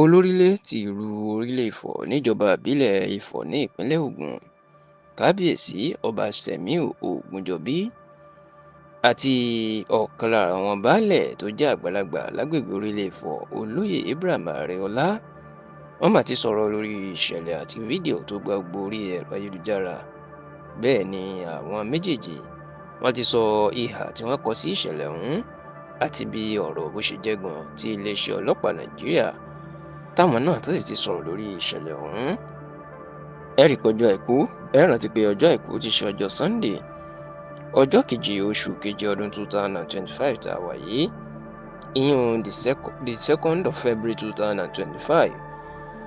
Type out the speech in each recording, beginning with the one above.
olórílé ti ìlú orílẹ̀ Ifọ̀ níjọba ìbílẹ̀ Ifọ̀ ní ìpínlẹ̀ Ògùn, kábíyèsí ọba Sẹ̀míù Ògúnjọbí àti ọ̀kan lára àwọn baálẹ̀ tó jẹ́ àgbàlagbà lágbègbè orílẹ̀ Ifọ̀, olóyè Abraham Areola, wọ́n mà ti sọ̀rọ̀ lórí ìṣẹ̀lẹ̀ àti fídíò tó gba gbogbo orí ẹ̀rọ ayélujára. Bẹ́ẹ̀ ni àwọn méjèèjì wọ́n ti sọ ìhà tí wọ́n kọ sí ìṣẹ̀lẹ̀ ọ̀hún àti bí ọ̀rọ̀ bó ṣe jẹ́ gan tí iléeṣẹ́ ọlọ́pàá Nàìjíríà táwọn náà tó sì ti sọ̀rọ̀ lórí ìṣẹ̀lẹ̀ ọ̀hún. Ẹ rí i pé ọjọ́ àìkú, ẹ rántí pé ọjọ́ àìkú ti ṣe ọjọ́ Sunday, ọjọ́ keje oṣù keje ọdún 2025 tá a wà yìí, ìyún the 2nd of February 2025,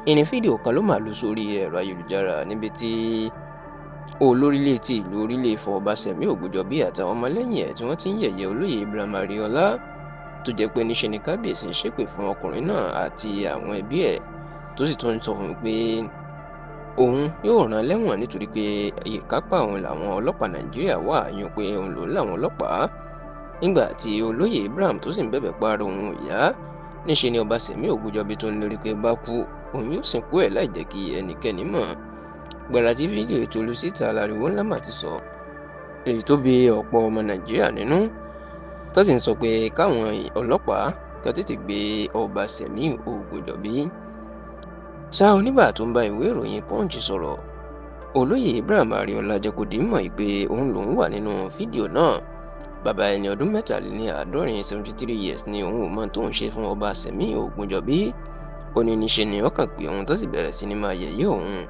ìní fídíò kan ló máa lọ sórí ẹ̀rọ ayélujára níbi tí olórílé ti ìlú orílẹ̀ Ifọ̀ ọba Sẹ̀míù Ògúnjọbí àtàwọn ọmọlẹ́yìn ẹ̀ tí wọ́n ti ń yẹ̀yẹ́ olóyè Abraham Areola, tó jẹ́ pé níṣe ni kábíyèsí ń ṣépè fún ọkùnrin náà àti àwọn ẹbí ẹ̀, tó sì tún ń sọ fún un pé òun yóò rán lẹ́wọ̀n nítorí pé ìkápá òun làwọn ọlọ́pàá Nàìjíríà wà, yún pé òun lòun làwọn ọlọ́pàá. Nígbà tí olóyè Abraham tó sì ń bẹ̀bẹ̀ para òun ìyá, níṣe ni ọba Sẹ̀míù Ògúnjọbí tó ń lérí pé bá kú òun yóò sìnkú ẹ̀ láì jẹ́ kí ẹnikẹ́ni mọ̀. Gbàrà tí fídíò ètò lu síta láriwo ńlá mà ti sọ, èyí tó bí ọ̀pọ̀ ọmọ Nàìjíríà nínú, tó sì ń sọ pé káwọn ọlọ́pàá kan tètè gbé ọba Sẹ̀míù Ògúnjọbí. Ṣá onígbà tó ń bá ìwé ìròyìn Punch sọ̀rọ̀, olóyè Abraham Areola jẹ́ kó di mọ̀ pé òun lòun wà nínú fídíò náà. Bàbá ẹni ọdún 73 73 years ni òun ò mọ tóun ṣe fún ọba Sẹ̀míù Ògúnjọbí. Ó ní níṣe ni ọkàn pé òun tó sì bẹ̀rẹ̀ sí ni máa yẹ̀yẹ́ òun.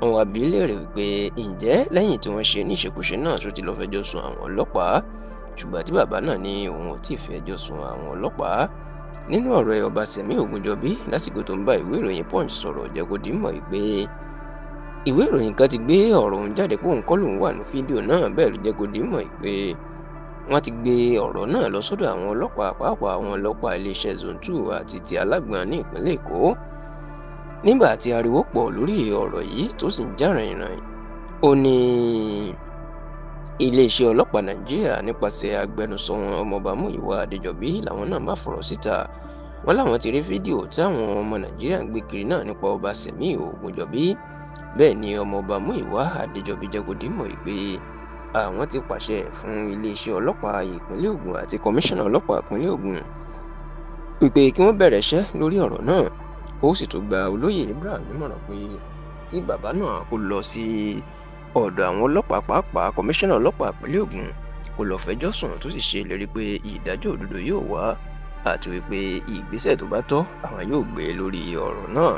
Wọ́n wá bi í léèrè wípé ǹjẹ́ lẹ́yìn tí wọ́n ṣe ní ìṣekúṣe náà tó ti lọ fẹjọ́ sùn àwọn ọlọ́pàá, ṣùgbọ́n tí bàbá náà ní òun ò tí ì fẹjọ́ sùn àwọn ọlọ́pàá. Nínú ọ̀rọ̀ ẹ̀, ọba Sẹ̀míù Ògúnjọbí lásìkò tó ń bá ìwé ìròyìn Punch sọ̀rọ̀ jẹ́ kó di mọ̀ pé ìwé ìròyìn kan ti gbé ọ̀rọ̀ òun jáde pé òun kọ́ lòun wà ní fídíò náà. Bẹ́ẹ̀ ló jẹ́ kó di mọ̀ pé wọ́n ti gbé ọ̀rọ̀ náà lọ sọ́dọ̀ àwọn ọlọ́pàá, pàápàá àwọn ọlọ́pàá iléeṣẹ́ Zone 2 àti ti Alágbọ̀n ní ìpínlẹ̀ Èkó. Nígbà tí ariwo pọ̀ lórí ọ̀rọ̀ yìí tó sì ń jà rìnrìn, ó ní iléeṣẹ́ ọlọ́pàá Nàìjíríà nípasẹ̀ agbẹnusọ wọn ọmọọba Múyìwá Adéjọbí làwọn náà bá fọ̀rọ̀ síta. Wọ́n láwọn ti rí fídíò tí àwọn ọmọ Nàìjíríà ń gbé kiri náà nípa ọba Sẹ̀míù Ògúnjọbí. Bẹ́ẹ̀ ni ọmọọba Múyìwá Adéjọbí jẹ́ kó di mọ̀ pé àwọn ti pàṣẹ fún iléeṣẹ́ ọlọ́pàá ìpínlẹ̀ Ògùn àti kọmíṣánná ọlọ́pàá ìpínlẹ̀ Ògùn wípé kí wọ́n bẹ̀rẹ̀ iṣẹ́ lórí ọ̀rọ̀ náà. Ó sì tún gba olóyè Abraham nímọ̀ràn pé kí bàbá náà kó lọ sí ọ̀dọ̀ àwọn ọlọ́pàá, pàápàá kọmíṣánná ọlọ́pàá ìpínlẹ̀ Ògùn, kó lọ fẹjọ́ sùn, tó sì ṣe ìlérí pé ìdájọ́ òdodo yóò wá àti wípé ìgbésẹ̀ tó bá tọ́ àwọn yóò gbé lórí ọ̀rọ̀ náà.